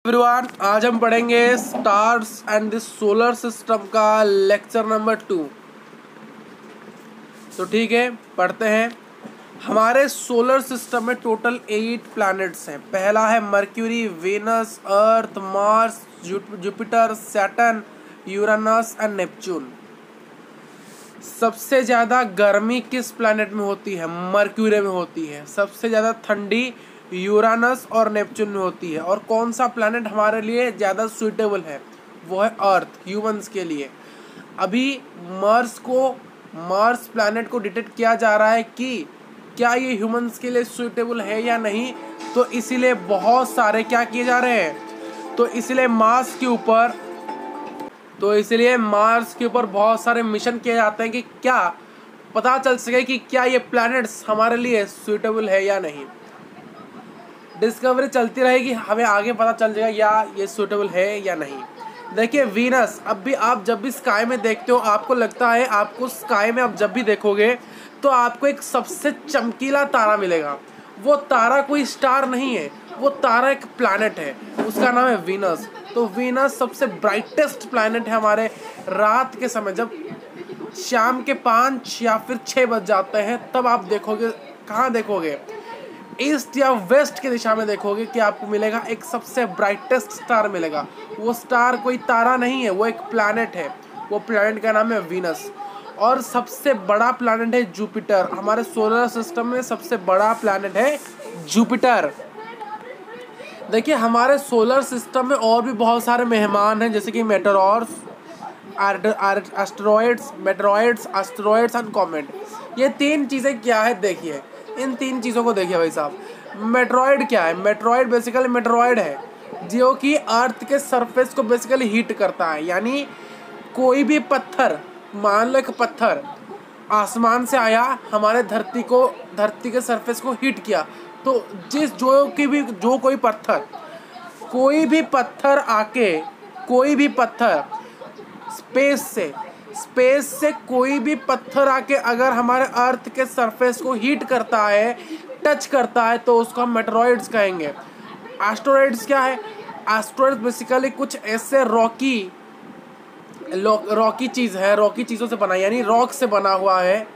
Everyone, आज हम पढ़ेंगे stars and the solar system का लेक्चर नंबर 2। तो ठीक है, पढ़ते हैं। हमारे सोलर सिस्टम में टोटल 8 प्लैनेट्स हैं। पहला है Mercury, Venus, Earth, Mars, Jupiter, Saturn, Uranus and Neptune. सबसे ज़्यादा गर्मी किस प्लैनेट में होती है? मर्क्यूरी में होती है। सबसे ज़्यादा ठंडी यूरेनस और नेपच्यून में होती है। और कौन सा प्लैनेट हमारे लिए ज़्यादा सूटेबल है? वो है अर्थ, ह्यूमंस के लिए। अभी मार्स प्लैनेट को डिटेक्ट किया जा रहा है कि क्या ये ह्यूमंस के लिए सूटेबल है या नहीं। तो इसीलिए बहुत सारे क्या किए जा रहे हैं, तो इसलिए मार्स के ऊपर बहुत सारे मिशन किए जाते हैं कि क्या पता चल सके कि क्या ये प्लैनेट्स हमारे लिए सूटेबल है या नहीं। डिस्कवरी चलती रहेगी, हमें आगे पता चल जाएगा या ये सूटेबल है या नहीं। देखिए वीनस, अब भी आप जब भी स्काई में देखते हो, आपको लगता है, आपको स्काई में आप जब भी देखोगे तो आपको एक सबसे चमकीला तारा मिलेगा। वो तारा कोई स्टार नहीं है, वो तारा एक प्लैनेट है, उसका नाम है वीनस। तो वीनस सबसे ब्राइटेस्ट प्लैनेट है हमारे रात के समय, जब शाम के 5 या फिर 6 बज जाते हैं, तब आप देखोगे। कहाँ देखोगे? ईस्ट या वेस्ट की दिशा में देखोगे कि आपको मिलेगा एक सबसे ब्राइटेस्ट स्टार मिलेगा। वो स्टार कोई तारा नहीं है, वो एक प्लैनेट है। वो प्लैनेट का नाम है वीनस। और सबसे बड़ा प्लैनेट है जुपिटर। हमारे सोलर सिस्टम में सबसे बड़ा प्लैनेट है जुपिटर। देखिए हमारे सोलर सिस्टम में और भी बहुत सारे मेहमान हैं, जैसे कि मेटेओर्स, एस्टेरॉयड्स एंड कॉमेट। ये 3 चीज़ें क्या है, देखिए इन 3 चीज़ों को देखिए भाई साहब। मेटेरॉयड क्या है? मेटेरॉयड बेसिकली मेटेरॉयड है जो कि अर्थ के सरफेस को बेसिकली हीट करता है। यानी कोई भी पत्थर, मान लो एक पत्थर आसमान से आया, हमारे धरती के सरफेस को हीट किया, तो कोई भी पत्थर स्पेस से कोई भी पत्थर आके अगर हमारे अर्थ के सरफेस को हीट करता है, टच करता है, तो उसको हम मेटेरॉइड्स कहेंगे। एस्टेरॉइड्स क्या है? एस्टेरॉइड्स बेसिकली कुछ ऐसे रॉकी चीज़ है, रॉकी चीज़ों से बना, यानी रॉक से बना हुआ है,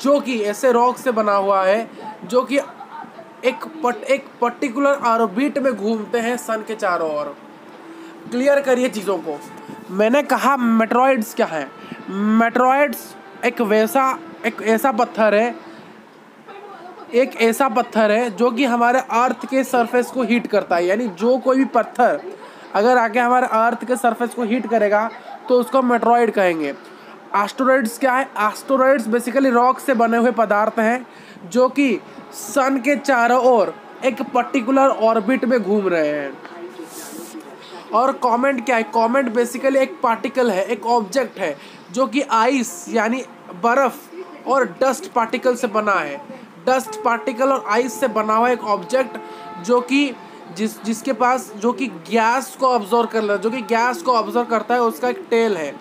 जो कि ऐसे रॉक से बना हुआ है जो कि एक पर्टिकुलर ऑर्बिट में घूमते हैं सन के चारों ओर। क्लियर करिए चीज़ों को। मैंने कहा मेटेरॉइड्स क्या है? मेटेरॉइड्स एक ऐसा पत्थर है जो कि हमारे अर्थ के सरफेस को हीट करता है। यानी जो कोई भी पत्थर अगर आके हमारे अर्थ के सरफेस को हीट करेगा तो उसको मेटेरॉइड कहेंगे। एस्टेरॉइड्स क्या है? एस्टेरॉइड्स बेसिकली रॉक से बने हुए पदार्थ हैं जो कि सन के चारों ओर एक पर्टिकुलर ऑर्बिट में घूम रहे हैं। और कॉमेट क्या है? कॉमेट बेसिकली एक पार्टिकल है, एक ऑब्जेक्ट है जो कि आइस यानी बर्फ और डस्ट पार्टिकल से बना है। डस्ट पार्टिकल और आइस से बना हुआ एक ऑब्जेक्ट जो कि जो कि गैस को ऑब्जर्व करता है, उसका एक टेल है।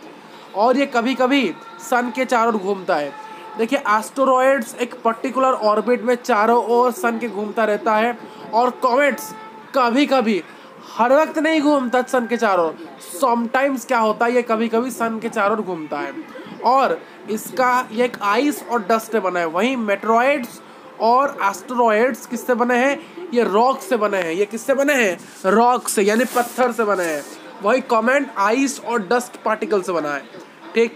और ये कभी कभी सन के चारों ओर घूमता है। देखिए एस्टेरॉयड्स एक पर्टिकुलर ऑर्बिट में चारों ओर सन के घूमता रहता है, और कॉमेट्स कभी कभी, हर वक्त नहीं घूमता सन के चारों ओर, समटाइम्स क्या होता है, ये कभी कभी सन के चारों ओर घूमता है। और ये एक आइस और डस्ट से बना है। वहीं मेटेरॉइड्स और एस्टेरॉयड्स किससे बने हैं? ये रॉक से बने हैं। ये किससे बने हैं? रॉक से, यानी पत्थर से बने हैं। वही कॉमेट आइस और डस्ट पार्टिकल से बना है। ठीक,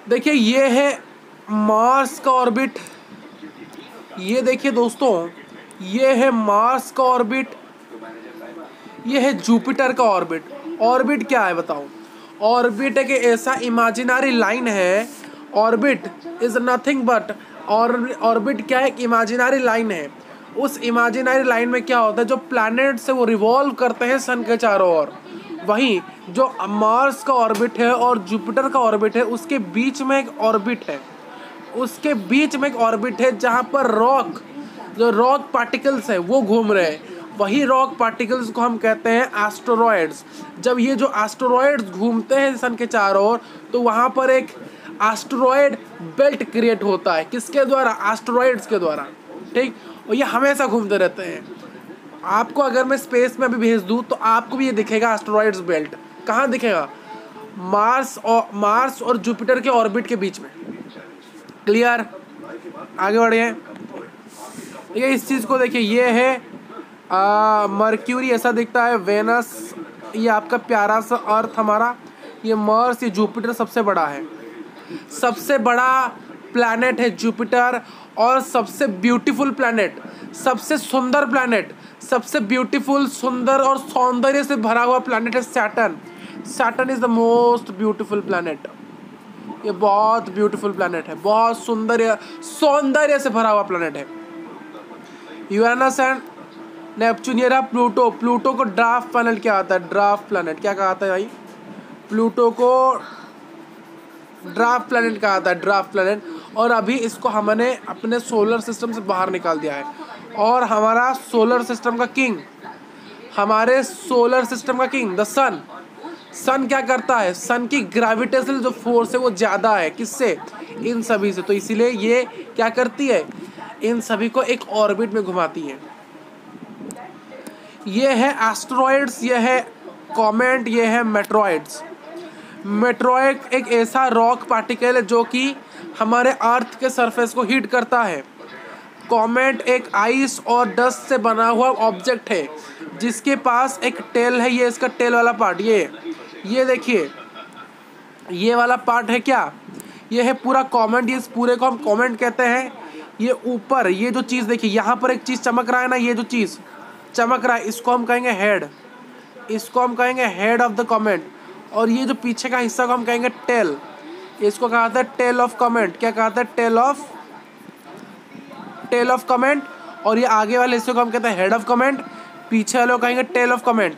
देखिए ये है मार्स का ऑर्बिट। ये देखिए दोस्तों, ये है मार्स का ऑर्बिट, ये है जुपिटर का ऑर्बिट। ऑर्बिट क्या है बताओ? ऑर्बिट एक ऐसा इमेजिनरी लाइन है। Orbit is nothing but, orbit क्या है? एक इमेजिनरी लाइन है। उस इमेजिनरी लाइन में क्या होता है? जो प्लैनेट से वो रिवॉल्व करते हैं सन के चारों ओर। वहीं जो मार्स का ऑर्बिट है और जुपिटर का ऑर्बिट है, उसके बीच में एक ऑर्बिट है जहाँ पर रॉक पार्टिकल्स है वो घूम रहे हैं। वही रॉक पार्टिकल्स को हम कहते हैं एस्टेरॉयड्स। जब ये जो एस्टेरॉयड्स घूमते हैं सन के चारों ओर, तो वहाँ पर एक एस्टेरॉयड बेल्ट क्रिएट होता है। किसके द्वारा? एस्टेरॉयड्स के द्वारा। ठीक, और ये हमेशा घूमते रहते हैं। आपको अगर मैं स्पेस में अभी भेज दूँ तो आपको भी ये दिखेगा एस्टेरॉइड्स बेल्ट। कहाँ दिखेगा? मार्स और जुपिटर के ऑर्बिट के बीच में। क्लियर? आगे बढ़िए। ये इस चीज़ को देखिए, ये है मर्क्यूरी ऐसा दिखता है, वेनस ये आपका प्यारा सा अर्थ हमारा, ये मार्स, ये जुपिटर सबसे बड़ा है, सबसे बड़ा प्लैनेट है जुपिटर। और सबसे ब्यूटीफुल प्लैनेट, सबसे सुंदर प्लैनेट, सबसे ब्यूटीफुल, सुंदर और सौंदर्य से भरा हुआ प्लैनेट है Saturn. Saturn is the most beautiful planet. ये बहुत ब्यूटीफुल प्लैनेट है, बहुत सौंदर्य से भरा हुआ प्लैनेट है। Uranus and Neptune. ये रहा प्लूटो। प्लूटो को ड्राफ्ट प्लैनेट क्या आता है? ड्राफ्ट प्लैनेट क्या कहा था भाई? प्लूटो को ड्राफ्ट प्लैनेट कहा था, ड्राफ्ट प्लैनेट। और अभी इसको हमने अपने सोलर सिस्टम से बाहर निकाल दिया है। और हमारा सोलर सिस्टम का किंग, हमारे सोलर सिस्टम का किंग द सन। सन क्या करता है? सन की ग्रेविटेशनल जो फोर्स है वो ज़्यादा है, किससे? इन सभी से। तो इसीलिए ये क्या करती है? इन सभी को एक ऑर्बिट में घुमाती है। ये है एस्टेरॉइड्स, ये है कॉमेट, ये है मेट्रॉइड्स। मेट्रॉइड एक ऐसा रॉक पार्टिकल है जो कि हमारे अर्थ के सरफेस को हीट करता है। कॉमेट एक आइस और डस्ट से बना हुआ ऑब्जेक्ट है जिसके पास एक टेल है। ये इसका टेल वाला पार्ट, ये देखिए, ये वाला पार्ट है क्या? ये है पूरा कॉमेट। ये इस पूरे को हम कॉमेट कहते हैं। ये ऊपर ये जो चीज़ देखिए, यहाँ पर एक चीज़ चमक रहा है ना, ये जो चीज़ चमक रहा है इसको हम कहेंगे हेड, इसको हम कहेंगे हेड ऑफ द कॉमेट। और ये जो पीछे का हिस्सा को हम कहेंगे टेल, इसको कहा था टेल ऑफ कॉमेट। क्या कहा था? Tail of comet. और ये आगे वाले हिस्से को हम कहते हैं हेड ऑफ कॉमेट, पीछे वाले को कहेंगे टेल ऑफ कॉमेट।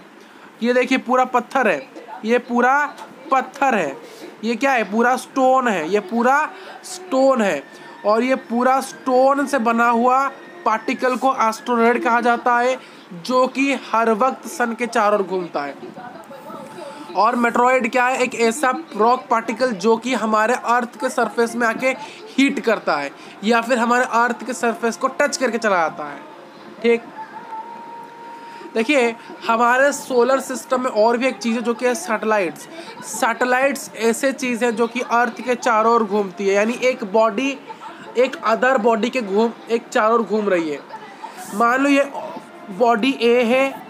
ये देखिए पूरा पत्थर है, ये पूरा पत्थर है, ये क्या है? पूरा स्टोन है, ये पूरा स्टोन है। और ये पूरा स्टोन से बना हुआ पार्टिकल को एस्टेरॉइड कहा जाता है जो कि हर वक्त सन के चारों ओर घूमता है। और मेट्रॉइड क्या है? एक ऐसा रॉक पार्टिकल जो कि हमारे अर्थ के सरफेस में आके हीट करता है या फिर हमारे अर्थ के सरफेस को टच करके चला जाता है। ठीक, देखिए हमारे सोलर सिस्टम में और भी एक चीज़ है जो कि है सैटेलाइट्स। सैटेलाइट्स ऐसे चीज़ है जो कि अर्थ के चारों ओर घूमती है, यानी एक बॉडी एक अदर बॉडी के एक चारों ओर घूम रही है। मान लो ये बॉडी ए है,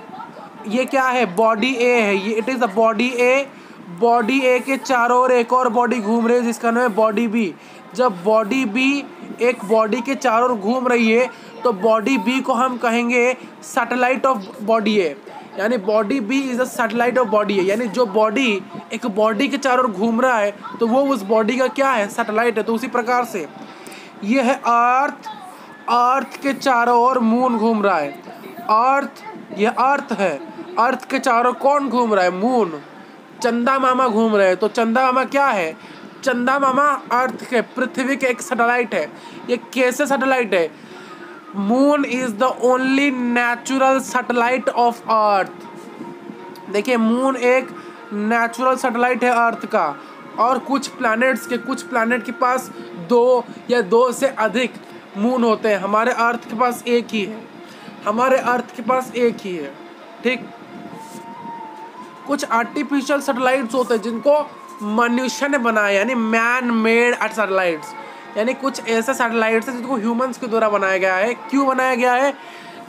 ये क्या है? बॉडी ए है, ये it is a body A. Body A के चारों ओर एक और बॉडी घूम रही है जिसका नाम है बॉडी बी। जब बॉडी बी एक बॉडी के चारों ओर घूम रही है तो बॉडी बी को हम कहेंगे सैटेलाइट ऑफ बॉडी ए, यानी body B is a satellite of body A. यानी जो बॉडी एक बॉडी के चारों ओर घूम रहा है तो वो उस बॉडी का क्या है? सैटेलाइट है। तो उसी प्रकार से ये है अर्थ, अर्थ के चारों ओर मून घूम रहा है। अर्थ, ये अर्थ है, अर्थ के चारों कौन घूम रहा है? मून। चंदा मामा घूम रहे हैं। तो चंदा मामा क्या है? चंदा मामा अर्थ के, पृथ्वी के एक सैटेलाइट है। ये कैसे सैटेलाइट है? Moon is the only natural satellite of earth. देखिए मून एक नेचुरल सैटेलाइट है अर्थ का। और कुछ प्लैनेट के पास 2 या 2 से अधिक मून होते हैं। हमारे अर्थ के पास एक ही है, हमारे अर्थ के पास एक ही है। ठीक, कुछ आर्टिफिशियल सैटेलाइट्स होते हैं जिनको मनुष्य ने बनाया, यानी मैन मेड सैटेलाइट्स। यानी कुछ ऐसे सैटेलाइट्स हैं जिनको ह्यूमंस के द्वारा बनाया गया है। क्यों बनाया गया है?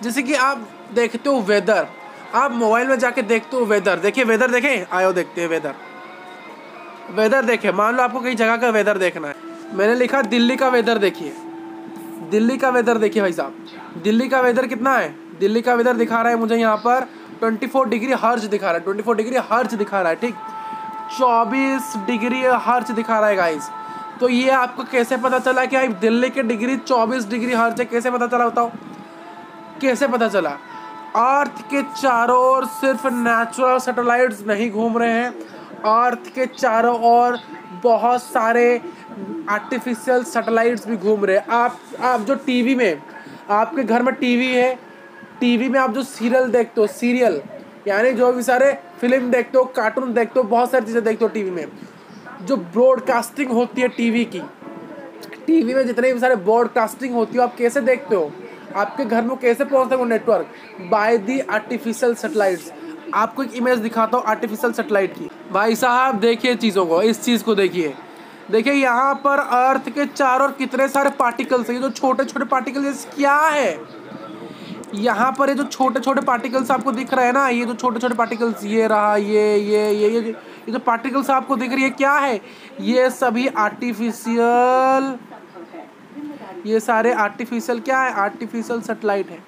जैसे कि आप देखते हो वेदर, आप मोबाइल में जाके देखते हो वेदर। देखिए वेदर, देखें, आयो देखते हैं वेदर देखें। मान लो आपको कई जगह का वेदर देखना है, मैंने लिखा दिल्ली का वेदर। देखिए दिल्ली का वेदर देखिए भाई साहब, दिल्ली का वेदर कितना है? दिल्ली का वेदर दिखा रहा है मुझे यहाँ पर 24 डिग्री हर्ज दिखा रहा है, 24 डिग्री हर्ज दिखा रहा है। ठीक, 24 डिग्री हर्ज दिखा रहा है गाइस। तो ये आपको कैसे पता चला कि भाई दिल्ली के डिग्री 24 डिग्री हर्ज है? कैसे पता चला बताओ, कैसे पता चला? अर्थ के चारों ओर सिर्फ नेचुरल सैटेलाइट्स नहीं घूम रहे हैं, अर्थ के चारों ओर बहुत सारे आर्टिफिशियल सैटेलाइट्स भी घूम रहे हैं। आप जो टीवी में, आपके घर में टीवी है, टीवी में आप जो सीरियल देखते हो, सीरियल यानी जो भी सारे फिल्म देखते हो, कार्टून देखते हो, बहुत सारी चीज़ें देखते हो टीवी में, जो ब्रॉडकास्टिंग होती है टीवी की, टीवी में जितने भी सारे ब्रॉडकास्टिंग होती है आप कैसे देखते हो? आपके घर में कैसे पहुंचता है वो network? By the artificial satellites. आपको एक इमेज दिखाता हूँ आर्टिफिशियल सैटेलाइट की। भाई साहब देखिए चीज़ों को, इस चीज़ को देखिए। देखिए यहाँ पर अर्थ के चारों ओर कितने सारे पार्टिकल्स हैं। ये जो छोटे छोटे पार्टिकल्स क्या है? यहाँ पर ये जो छोटे छोटे पार्टिकल्स आपको दिख रहे हैं ना, ये जो छोटे छोटे पार्टिकल्स, ये रहा, ये जो पार्टिकल्स आपको दिख रही है क्या है? ये सभी आर्टिफिशियल, ये सारे आर्टिफिशियल क्या है? आर्टिफिशियल सैटेलाइट है।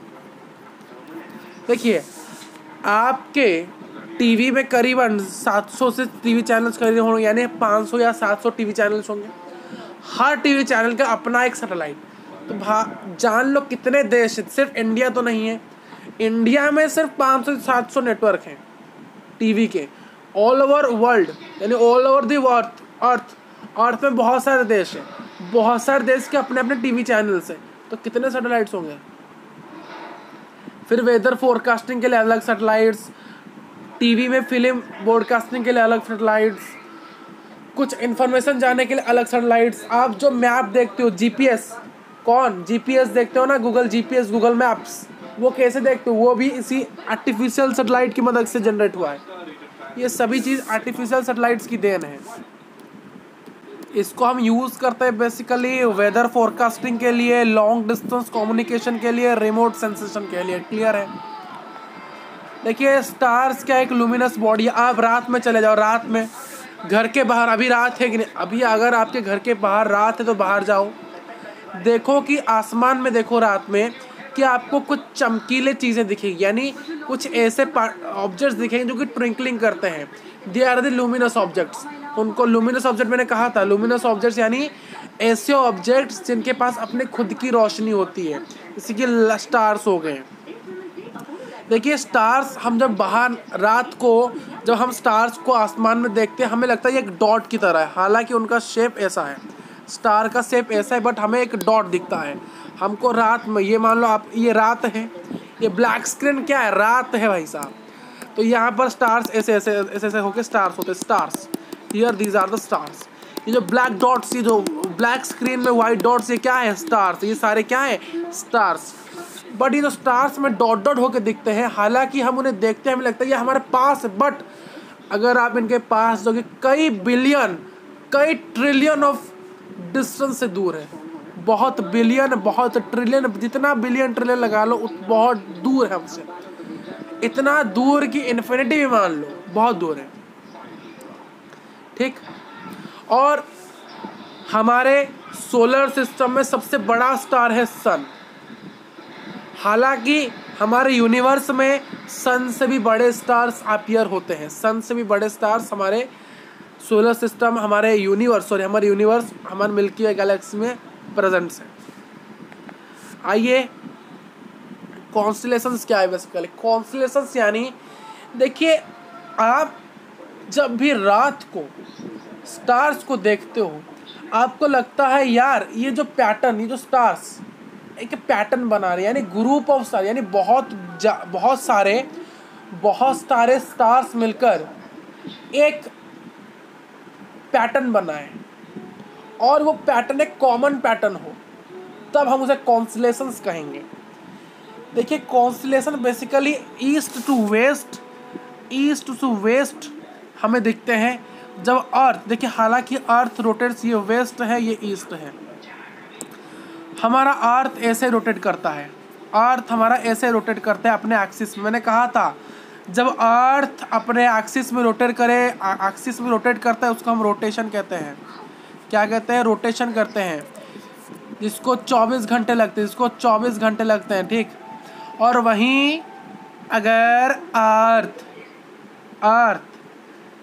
देखिए आपके टीवी में करीबन 700 से टीवी चैनल्स करीब होंगे, यानी 500 या 700 टीवी चैनल्स होंगे। हर टीवी चैनल का अपना एक सैटेलाइट। तो जान लो कितने देश हैं, सिर्फ इंडिया तो नहीं है। इंडिया में सिर्फ 500 से 700 नेटवर्क हैं टीवी के, ऑल ओवर वर्ल्ड, यानी ऑल ओवर दी अर्थ में बहुत सारे देश हैं, बहुत सारे देश के अपने अपने टीवी चैनल्स हैं। तो कितने सैटेलाइट्स होंगे? फिर वेदर फोरकास्टिंग के लिए अलग सैटेलाइट्स, टीवी में फिल्म ब्रॉडकास्टिंग के लिए अलग सैटेलाइट्स, कुछ इन्फॉर्मेशन जानने के लिए अलग सैटेलाइट्स। आप जो मैप देखते हो, जीपीएस, कौन जीपीएस देखते हो ना, गूगल जीपीएस, गूगल मैप्स, वो कैसे देखते हो? वो भी इसी आर्टिफिशियल सैटेलाइट की मदद से जनरेट हुआ है। ये सभी चीज़ आर्टिफिशियल सैटेलाइट्स की देन है। इसको हम यूज़ करते हैं बेसिकली वेदर फोरकास्टिंग के लिए, लॉन्ग डिस्टेंस कम्युनिकेशन के लिए, रिमोट सेंसेशन के लिए। क्लियर है? देखिए स्टार्स क्या एक लुमिनस बॉडी है। आप रात में चले जाओ, रात में घर के बाहर, अभी रात है कि नहीं, अभी अगर आपके घर के बाहर रात है तो बाहर जाओ, देखो कि आसमान में देखो रात में कि आपको कुछ चमकीले चीज़ें दिखेंगी, यानी कुछ ऐसे ऑब्जेक्ट्स दिखेंगे जो कि ट्विंकलिंग करते हैं। They are the luminous objects. उनको लुमिनस ऑब्जेक्ट मैंने कहा था, लुमिनस ऑब्जेक्ट्स यानी ऐसे ऑब्जेक्ट्स जिनके पास अपने खुद की रोशनी होती है, जैसे कि स्टार्स हो गए। देखिए स्टार्स, हम जब बाहर रात को जब हम स्टार्स को आसमान में देखते हैं, हमें लगता है ये एक डॉट की तरह है, हालांकि उनका शेप ऐसा है, स्टार का शेप ऐसा है, बट हमें एक डॉट दिखता है। हमको रात में, ये मान लो आप, ये रात है, ये ब्लैक स्क्रीन क्या है? रात है भाई साहब। तो यहाँ पर स्टार्स ऐसे ऐसे ऐसे ऐसे होके स्टार्स होते हैं, stars. Here these are the stars. ये जो ब्लैक डॉट्स, ये जो ब्लैक स्क्रीन में वाइट डॉट्स, ये क्या है? स्टार्स। ये सारे क्या है? स्टार्स। बट ये जो स्टार्स में डॉट डॉट होके दिखते हैं, हालांकि हम उन्हें देखते हैं हमें लगता है ये हमारे पास है, बट अगर आप इनके पास जाओगे, कई बिलियन, कई ट्रिलियन ऑफ डिस्टेंस से दूर है। बहुत बिलियन, बहुत ट्रिलियन, जितना बिलियन ट्रिलियन लगा लो बहुत दूर है हमसे। इतना दूर कि इन्फिनिटी भी मान लो, बहुत दूर है। ठीक। और हमारे सोलर सिस्टम में सबसे बड़ा स्टार है सन। हालांकि हमारे यूनिवर्स में सन से भी बड़े स्टार्स अपीयर होते हैं, सन से भी बड़े स्टार्स हमारे सोलर सिस्टम, हमारे यूनिवर्स, हमारे मिल्की वे गैलेक्सी में प्रेजेंट्स है। आइए कॉन्स्टेलेशंस क्या है बेसिकली? कॉन्स्टेलेशंस यानी, देखिए आप जब भी रात को स्टार्स को देखते हो, आपको लगता है यार ये जो पैटर्न, ये जो स्टार्स एक पैटर्न बना रहे हैं, यानी ग्रुप ऑफ स्टार, यानी बहुत सारे स्टार्स मिलकर एक पैटर्न बनाए, और वो पैटर्न एक कॉमन पैटर्न हो, तब हम उसे कॉन्स्टेलेशंस कहेंगे। देखिए constellation basically east to west हमें दिखते हैं जब अर्थ, देखिए हालांकि अर्थ रोटेट्स, ये वेस्ट है, ये ईस्ट है। हमारा अर्थ ऐसे रोटेट करता है, अर्थ हमारा ऐसे रोटेट करता है अपने एक्सिस में। मैंने कहा था जब अर्थ अपने एक्सिस में रोटेट करता है, उसको हम रोटेशन कहते हैं। क्या कहते हैं? रोटेशन करते हैं। जिसको 24 घंटे लगते हैं, ठीक। और वहीं अगर अर्थ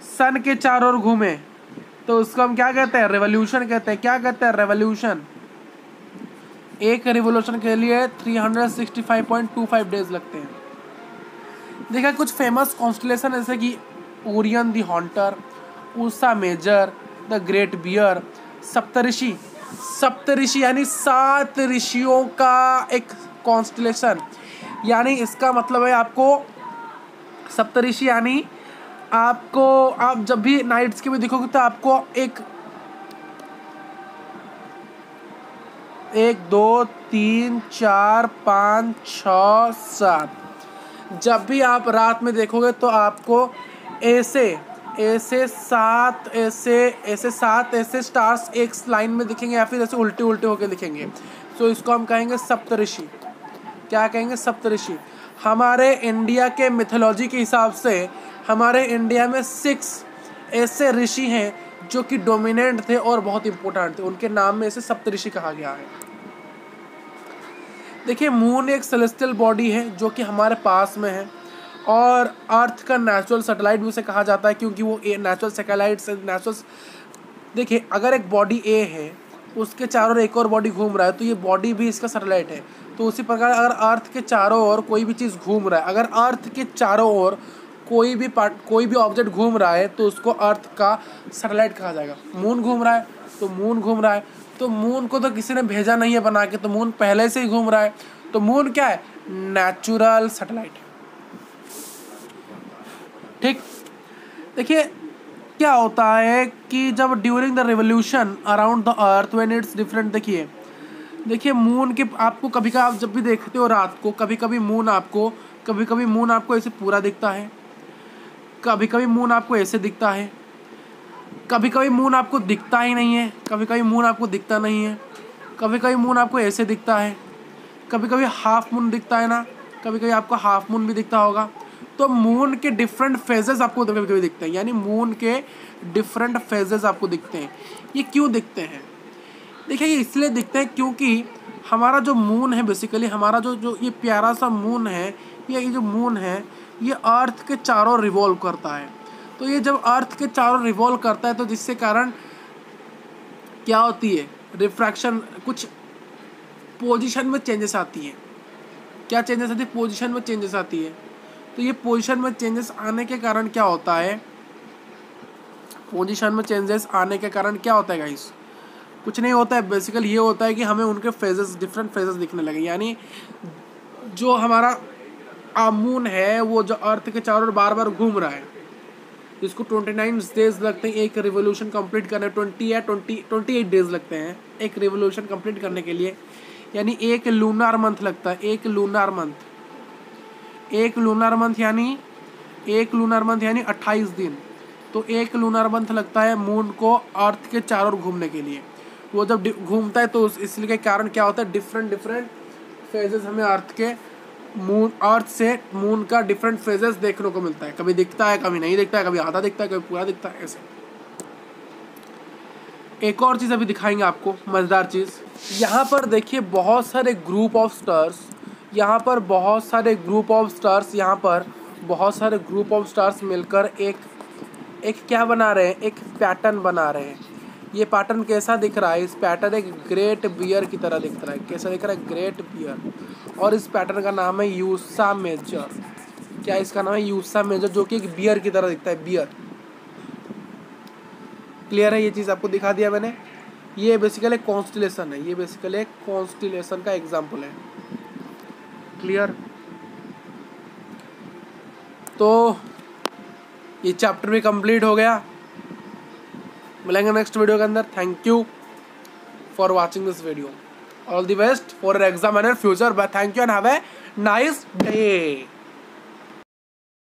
सन के चारों ओर घूमे तो उसको हम क्या कहते हैं? रेवोल्यूशन कहते हैं। क्या कहते हैं? रेवोल्यूशन। एक रिवोल्यूशन के लिए 365.25 डेज लगते हैं। देखा कुछ फेमस कॉन्स्टेलेशन जैसे कि Orion the hunter, Ursa Major, the Great Bear, Saptarishi यानी 7 ऋषियों का एक कॉन्स्टेलेशन। यानी इसका मतलब है आपको सप्तऋषि यानी आपको, आप जब भी नाइट्स के भी देखोगे तो आपको 1 2 3 4 5 6 7। जब भी आप रात में देखोगे तो आपको ऐसे सात ऐसे स्टार्स एक लाइन में दिखेंगे या फिर ऐसे उल्टे उल्टे होकर दिखेंगे। तो इसको हम कहेंगे सप्तऋषि। क्या कहेंगे? सप्तऋषि। हमारे इंडिया के मिथोलॉजी के हिसाब से हमारे इंडिया में 6 ऐसे ऋषि हैं जो कि डोमिनेंट थे और बहुत इंपॉर्टेंट थे, उनके नाम में इसे सप्तऋषि कहा गया है। देखिए, मून एक सेलेस्टियल बॉडी है जो कि हमारे पास में है और अर्थ का नेचुरल सैटेलाइट भी उसे कहा जाता है, क्योंकि वो नेचुरल सैटेलाइट से देखिए, अगर एक बॉडी ए है उसके चारों ओर एक और बॉडी घूम रहा है तो ये बॉडी भी इसका सैटेलाइट है। तो उसी प्रकार अगर अर्थ के चारों ओर कोई भी चीज़ घूम रहा है, अगर अर्थ के चारों ओर कोई भी ऑब्जेक्ट घूम रहा है तो उसको अर्थ का सैटेलाइट कहा जाएगा। मून घूम रहा है तो मून घूम रहा है, तो मून को तो किसी ने भेजा नहीं है बना के, तो मून पहले से ही घूम रहा है। तो मून क्या है? Natural satellite. ठीक। देखिए, क्या होता है कि जब during the revolution around the earth when it's different, देखिए मून के आपको कभी कभी आप जब भी देखते हो रात को, कभी कभी मून आपको ऐसे पूरा दिखता है, कभी कभी मून आपको ऐसे दिखता है, कभी कभी मून आपको दिखता ही नहीं है, कभी कभी मून आपको दिखता नहीं है, कभी कभी मून आपको ऐसे दिखता है, कभी कभी हाफ मून दिखता है ना, कभी कभी आपको हाफ मून भी दिखता होगा। तो मून के डिफरेंट फेजेस आपको कभी कभी दिखते हैं, यानी मून के डिफरेंट फेजेस आपको दिखते हैं। ये क्यों दिखते हैं? देखिए, ये इसलिए दिखते हैं क्योंकि हमारा जो मून है, बेसिकली हमारा जो ये प्यारा सा मून है, ये जो मून है ये अर्थ के चारों रिवॉल्व करता है। तो ये जब अर्थ के चारों रिवॉल्व करता है तो जिससे कारण क्या होती है? रिफ्रैक्शन, कुछ पोजीशन में चेंजेस आती है। क्या चेंजेस आती है? पोजीशन में चेंजेस आती है। तो ये पोजीशन में चेंजेस आने के कारण क्या होता है? पोजीशन में चेंजेस आने के कारण क्या होता है गाइस? कुछ नहीं होता है, बेसिकली ये होता है कि हमें उनके फेजेस, डिफरेंट फेजेस दिखने लगे। यानी जो हमारा मून है वो जो अर्थ के चारों ओर बार बार घूम रहा है, इसको 29 डेज लगते हैं एक रिवोल्यूशन कंप्लीट करने, 28 डेज लगते हैं एक रिवोल्यूशन कंप्लीट करने के लिए। यानी एक लूनार मंथ लगता है, एक लूनार मंथ यानी 28 दिन। तो एक लूनार मंथ लगता है मून को अर्थ के चारों ओर घूमने के लिए। वो जब घूमता है तो इसलिए के कारण क्या होता है? डिफरेंट फेजेस हमें अर्थ से मून का डिफरेंट फेजेस देखने को मिलता है। कभी दिखता है, कभी नहीं दिखता है, कभी आधा दिखता है, कभी पूरा दिखता है, ऐसे। एक और चीज़ अभी दिखाएंगे आपको, मज़ेदार चीज़। यहाँ पर देखिए बहुत सारे ग्रुप ऑफ स्टार्स मिलकर एक क्या बना रहे हैं? एक पैटर्न बना रहे हैं। ये पैटर्न कैसा दिख रहा है? इस पैटर्न एक ग्रेट बियर की तरह दिख रहा है। कैसा दिख रहा है? Great bear. और इस पैटर्न का नाम है यूसा मेजर। क्या इसका नाम है? यूसा मेजर, जो कि एक बियर की तरह दिखता है, बियर। क्लियर है? ये चीज़ आपको दिखा दिया मैंने। ये बेसिकली कॉन्स्टिलेशन है, ये बेसिकली एक कॉन्स्टिलेशन का एग्जाम्पल है। क्लियर? तो ये चैप्टर भी कंप्लीट हो गया। मिलेंगे नेक्स्ट वीडियो के अंदर। Thank you for watching this video. All the best for exam and future. Thank you and have a nice day.